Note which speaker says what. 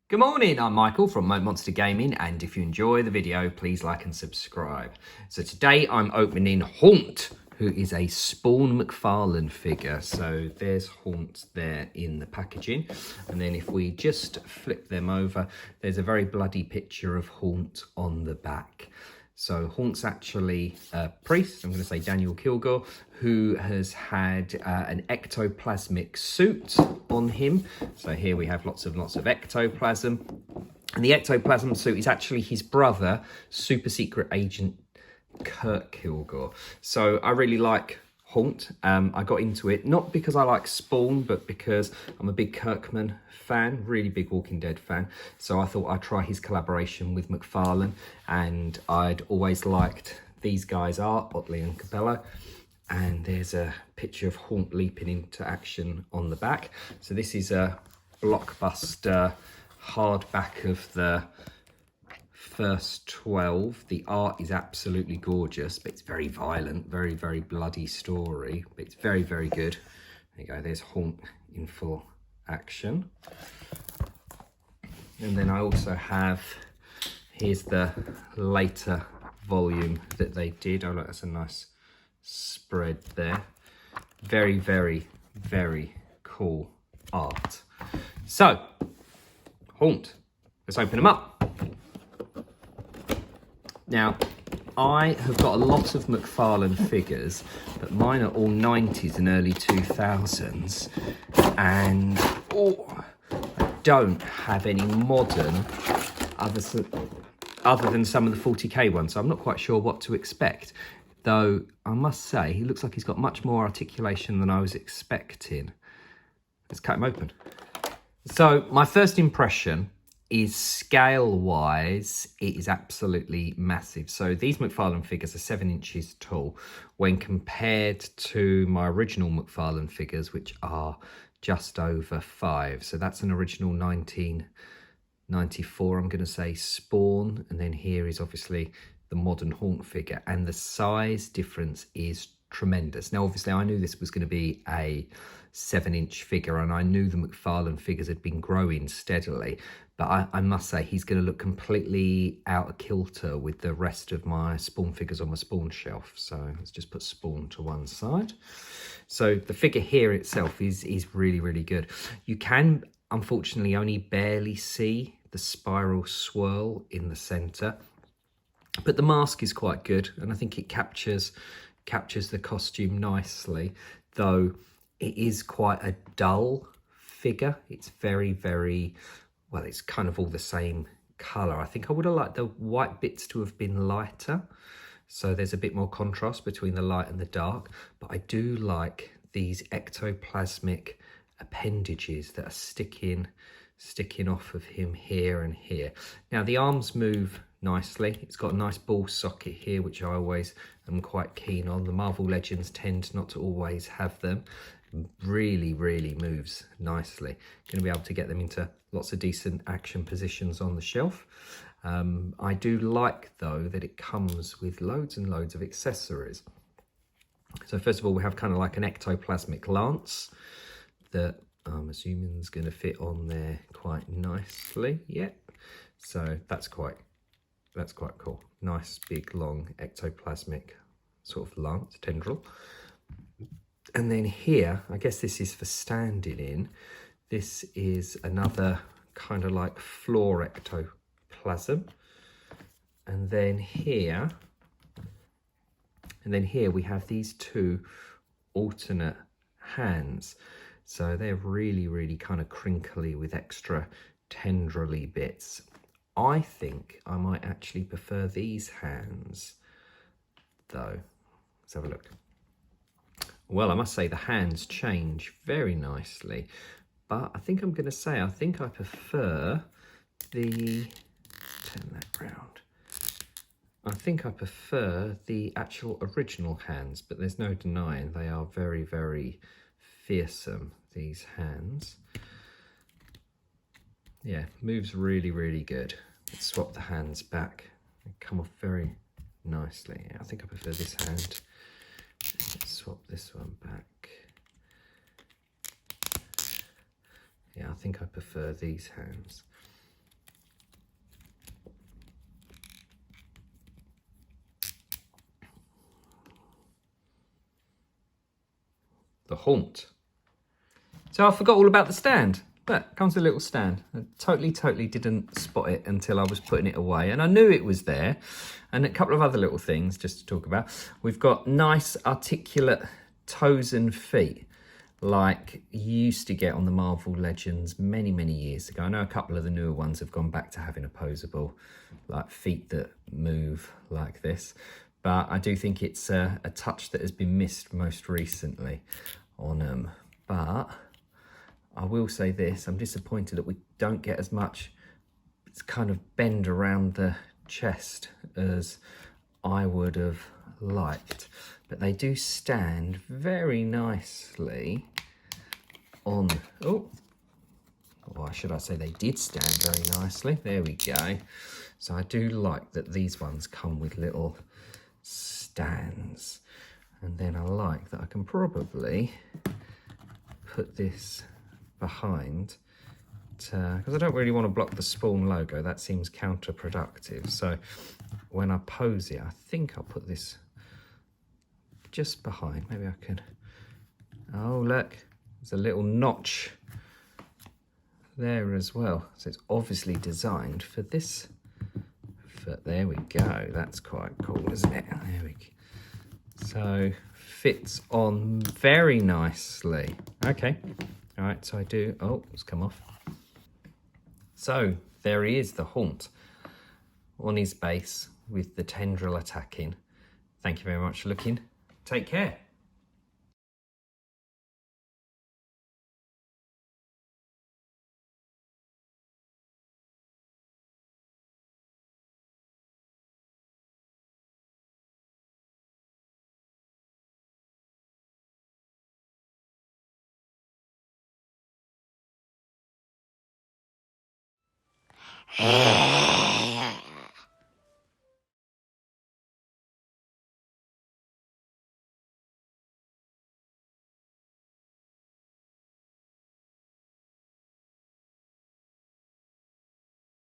Speaker 1: Good morning, I'm Michael from Monster Gaming, and if you enjoy the video, please like and subscribe. So today I'm opening Haunt, who is a Spawn McFarlane figure. So there's Haunt there in the packaging. And then if we just flip them over, there's a very bloody picture of Haunt on the back. So Haunt's actually a priest, I'm going to say Daniel Kilgore, who has had an ectoplasmic suit on him. So here we have lots of ectoplasm. And the ectoplasm suit is actually his brother, Super Secret Agent Kirk Kilgore. So I really like Haunt. I got into it not because I like Spawn, but because I'm a big Kirkman fan, really big Walking Dead fan. So I thought I'd try his collaboration with McFarlane, and I'd always liked these guys' art, Otley and Capello. And there's a picture of Haunt leaping into action on the back. So this is a blockbuster hardback of the first 12. The art is absolutely gorgeous, but it's very violent, very bloody story, but it's very good. There you go, there's Haunt in full action. And then I also have, here's the later volume that they did. Oh look, that's a nice spread there. Very cool art. So Haunt, let's open them up. Now, I have got a lot of McFarlane figures, but mine are all 90s and early 2000s, and I don't have any modern other than some of the 40k ones, so I'm not quite sure what to expect. Though, I must say, he looks like he's got much more articulation than I was expecting. Let's cut him open. So, my first impression is scale-wise, it is absolutely massive. So these McFarlane figures are 7 inches tall when compared to my original McFarlane figures, which are just over 5. So that's an original 1994, I'm going to say, Spawn. And then here is obviously the modern Haunt figure. And the size difference is tremendous. Now, obviously, I knew this was going to be a 7-inch figure, and I knew the McFarlane figures had been growing steadily. But I must say, he's going to look completely out of kilter with the rest of my Spawn figures on my Spawn shelf. So let's just put Spawn to one side. So the figure here itself is really good. You can, unfortunately, only barely see the spiral swirl in the centre. But the mask is quite good, and I think it captures the costume nicely, though it is quite a dull figure. It's very, well, it's kind of all the same colour. I think I would have liked the white bits to have been lighter, so there's a bit more contrast between the light and the dark, but I do like these ectoplasmic appendages that are sticking off of him here and here. Now the arms move nicely. It's got a nice ball socket here, which I always am quite keen on. The Marvel Legends tend not to always have them. Really moves nicely. Going to be able to get them into lots of decent action positions on the shelf. I do like, though, that it comes with loads and loads of accessories. So first of all, we have kind of like an ectoplasmic lance that I'm assuming is going to fit on there quite nicely. Yeah, so that's quite cool. Nice big long ectoplasmic sort of lance tendril. And then here, I guess this is for standing in. This is another kind of like floor ectoplasm. And then here we have these two alternate hands. So they're really kind of crinkly with extra tendrily bits. I think I might actually prefer these hands, though. Let's have a look. Well, I must say the hands change very nicely, but I think I'm going to say I think I prefer the, turn that round. I think I prefer the actual original hands, but there's no denying they are very fearsome, these hands. Yeah, moves really good. Let's swap the hands back. They come off very nicely. I think I prefer this hand. Let's swap this one back. Yeah, I think I prefer these hands. the haunt. So I forgot all about the stand. But comes a little stand. I totally didn't spot it until I was putting it away. And I knew it was there. And a couple of other little things just to talk about. We've got nice articulate toes and feet like you used to get on the Marvel Legends many years ago. I know a couple of the newer ones have gone back to having opposable like feet that move like this. But I do think it's a touch that has been missed most recently on them. But I will say this, I'm disappointed that we don't get as much kind of bend around the chest as I would have liked. But they do stand very nicely on, or should I say they did stand very nicely. There we go. So I do like that these ones come with little stands. And then I like that I can probably put this behind because I don't really want to block the Spawn logo. That seems counterproductive. So when I pose it, I think I'll put this just behind. Maybe I can. Oh, look, there's a little notch there as well. So it's obviously designed for this foot. There we go. That's quite cool, isn't it? There we go. So fits on very nicely. Okay. All right, so I do, it's come off. So there he is, the haunt on his base with the tendril attacking. Thank you very much for looking. Take care.